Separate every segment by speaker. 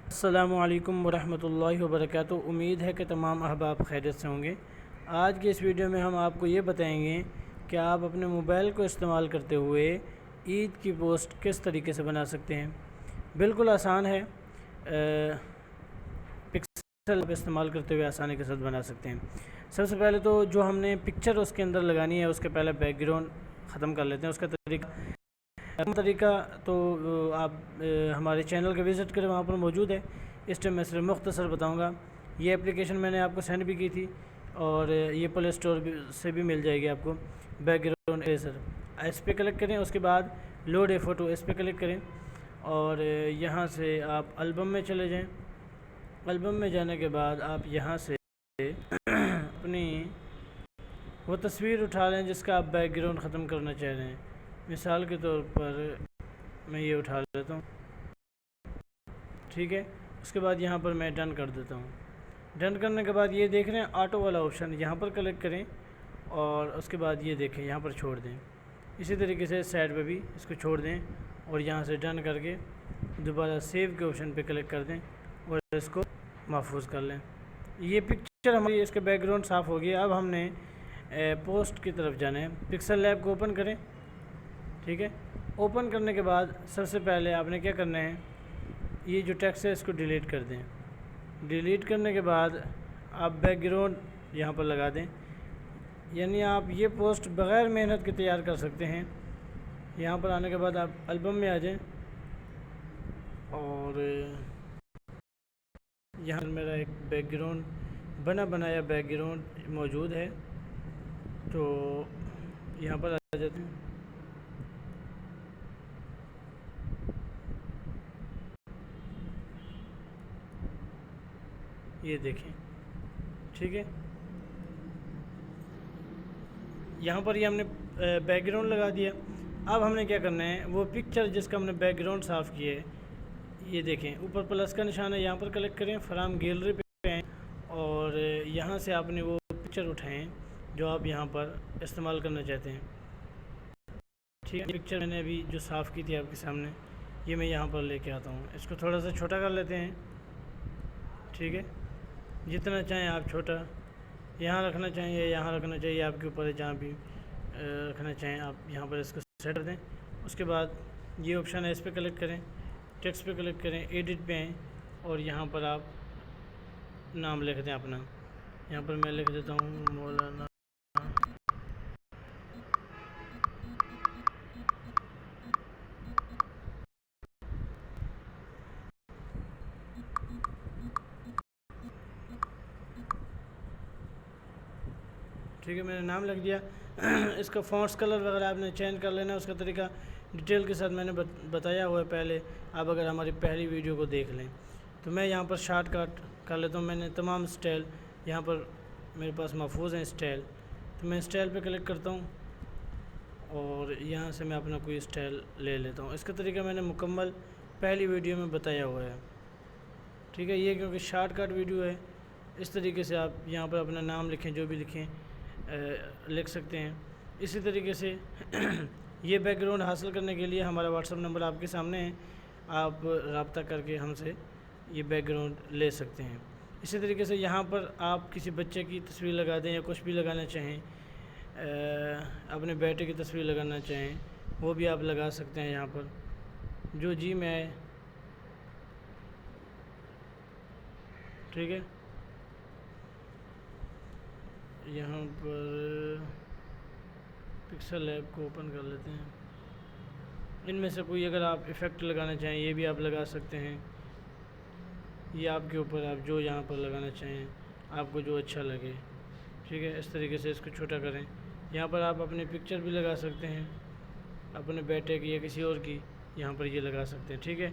Speaker 1: अस्सलामुअलैकुम वरहमतुल्लाहि वबरकातुहू। उम्मीद है कि तमाम अहबाब खैरियत से होंगे। आज की इस वीडियो में हम आपको ये बताएंगे कि आप अपने मोबाइल को इस्तेमाल करते हुए ईद की पोस्ट किस तरीके से बना सकते हैं। बिल्कुल आसान है। पिक्सल इस्तेमाल करते हुए आसानी के साथ बना सकते हैं। सबसे पहले तो जो हमने पिक्चर उसके अंदर लगानी है उसके पहले बैकग्राउंड ख़त्म कर लेते हैं। उसका तरीका तो आप हमारे चैनल का विज़िट करें, वहाँ पर मौजूद है। इस टाइम मैं सिर्फ मुख्तसर बताऊँगा। ये एप्लीकेशन मैंने आपको सेंड भी की थी और ये प्ले स्टोर से भी मिल जाएगी आपको। बैकग्राउंड इरेजर इस पर क्लिक करें, उसके बाद लोड ए फ़ोटो इस पर क्लिक करें और यहाँ से आप एल्बम में चले जाएँ। एल्बम में जाने के बाद आप यहाँ से अपनी वो तस्वीर उठा लें जिसका आप बैकग्राउंड ख़त्म करना चाह रहे हैं। मिसाल के तौर पर मैं ये उठा लेता हूँ, ठीक है। उसके बाद यहाँ पर मैं डन कर देता हूँ। डन करने के बाद ये देख रहे हैं ऑटो वाला ऑप्शन, यहाँ पर क्लिक करें और उसके बाद ये देखें यहाँ पर छोड़ दें। इसी तरीके से साइड पे भी इसको छोड़ दें और यहाँ से डन करके दोबारा सेव के ऑप्शन पे क्लिक कर दें और इसको महफूज कर लें। ये पिक्चर हमारी इसके बैकग्राउंड साफ़ हो गया। अब हमने पोस्ट की तरफ जाना है। पिक्सल लैब को ओपन करें, ठीक है। ओपन करने के बाद सबसे पहले आपने क्या करना है, ये जो टेक्स्ट है इसको डिलीट कर दें। डिलीट करने के बाद आप बैकग्राउंड यहाँ पर लगा दें, यानी आप ये पोस्ट बग़ैर मेहनत के तैयार कर सकते हैं। यहाँ पर आने के बाद आप एल्बम में आ जाएं और यहाँ मेरा एक बैकग्राउंड बना बनाया बैकग्राउंड मौजूद है, तो यहाँ पर आ जाते हैं। ये देखें, ठीक है। यहाँ पर ये हमने बैकग्राउंड लगा दिया। अब हमने क्या करना है, वो पिक्चर जिसका हमने बैकग्राउंड साफ़ किया है, ये देखें ऊपर प्लस का निशान है, यहाँ पर क्लिक करें, फ्रॉम गैलरी पे आएँ और यहाँ से आपने वो पिक्चर उठाएं जो आप यहाँ पर इस्तेमाल करना चाहते हैं, ठीक है। पिक्चर मैंने अभी जो साफ़ की थी आपके सामने, ये मैं यहाँ पर लेके आता हूँ। इसको थोड़ा सा छोटा कर लेते हैं, ठीक है। जितना चाहें आप छोटा यहाँ रखना चाहिए, यहाँ रखना चाहिए, आपके ऊपर है। जहाँ भी रखना चाहें आप यहाँ पर इसको सेट कर दें। उसके बाद ये ऑप्शन है, इस पर क्लिक करें, टेक्स्ट पे क्लिक करें, एडिट पे आएँ और यहाँ पर आप नाम लिख दें अपना। यहाँ पर मैं लिख देता हूँ मौलाना। ठीक है, मैंने नाम लिख दिया। इसका फ़ॉन्ट्स कलर वगैरह आपने चेंज कर लेना, उसका तरीका डिटेल के साथ मैंने बताया हुआ है पहले। आप अगर हमारी पहली वीडियो को देख लें तो मैं यहाँ पर शॉर्टकट कर लेता हूँ। मैंने तमाम स्टाइल यहाँ पर मेरे पास महफूज हैं स्टाइल, तो मैं स्टाइल पे क्लिक करता हूँ और यहाँ से मैं अपना कोई स्टाइल ले लेता हूँ। इसका तरीका मैंने मुकम्मल पहली वीडियो में बताया हुआ है, ठीक है। ये क्योंकि शॉर्टकट वीडियो है, इस तरीके से आप यहाँ पर अपना नाम लिखें, जो भी लिखें लिख सकते हैं। इसी तरीके से ये बैकग्राउंड हासिल करने के लिए हमारा व्हाट्सअप नंबर आपके सामने है, आप रब्ता करके हमसे ये बैकग्राउंड ले सकते हैं। इसी तरीके से यहाँ पर आप किसी बच्चे की तस्वीर लगा दें या कुछ भी लगाना चाहें, अपने बेटे की तस्वीर लगाना चाहें, वो भी आप लगा सकते हैं यहाँ पर, जो जी में आए, ठीक है। यहाँ पर पिक्सल लैब को ओपन कर लेते हैं। इनमें से कोई अगर आप इफ़ेक्ट लगाना चाहें ये भी आप लगा सकते हैं। ये आपके ऊपर, आप जो यहाँ पर लगाना चाहें, आपको जो अच्छा लगे, ठीक है। इस तरीके से इसको छोटा करें। यहाँ पर आप अपनी पिक्चर भी लगा सकते हैं, अपने बेटे की या किसी और की, यहाँ पर ये लगा सकते हैं, ठीक है।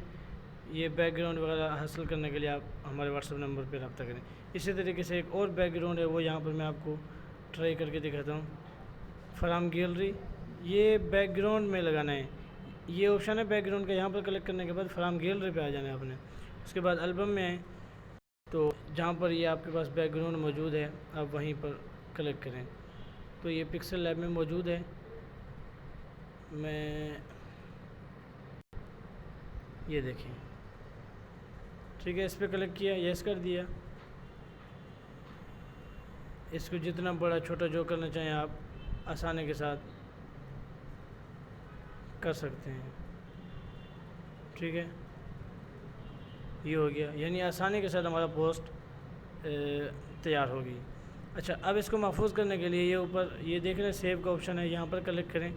Speaker 1: ये बैकग्राउंड वगैरह हासिल करने के लिए आप हमारे व्हाट्सअप नंबर पर रब्ता करें। इसी तरीके से एक और बैकग्राउंड है, वो यहाँ पर मैं आपको ट्राई करके दिखाता हूँ। फ्रॉम गैलरी, ये बैकग्राउंड में लगाना है, ये ऑप्शन है बैकग्राउंड का। यहाँ पर क्लिक करने के बाद फ्रॉम गैलरी पे आ जाना है आपने। उसके बाद एल्बम में आए तो जहाँ पर ये आपके पास बैकग्राउंड मौजूद है आप वहीं पर क्लिक करें। तो ये पिक्सल लैब में मौजूद है। मैं ये देखें, ठीक है, इस पर क्लिक किया, यस कर दिया। इसको जितना बड़ा छोटा जो करना चाहें आप आसानी के साथ कर सकते हैं। ठीक है, ये हो गया, यानी आसानी के साथ हमारा पोस्ट तैयार होगी। अच्छा, अब इसको महफूज करने के लिए ये ऊपर ये देख रहे हैं सेव का ऑप्शन है, यहाँ पर क्लिक करें,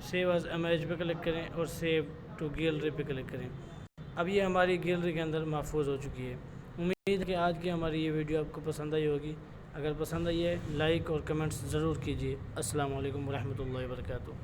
Speaker 1: सेव एज इमेज पे क्लिक करें और सेव टू गैलरी पे क्लिक करें। अब ये हमारी गैलरी के अंदर महफूज हो चुकी है। उम्मीद है कि आज की हमारी ये वीडियो आपको पसंद आई होगी। अगर पसंद आई है लाइक और कमेंट्स ज़रूर कीजिए। अस्सलाम वालेकुम रहमतुल्लाहि व बरकातुहू।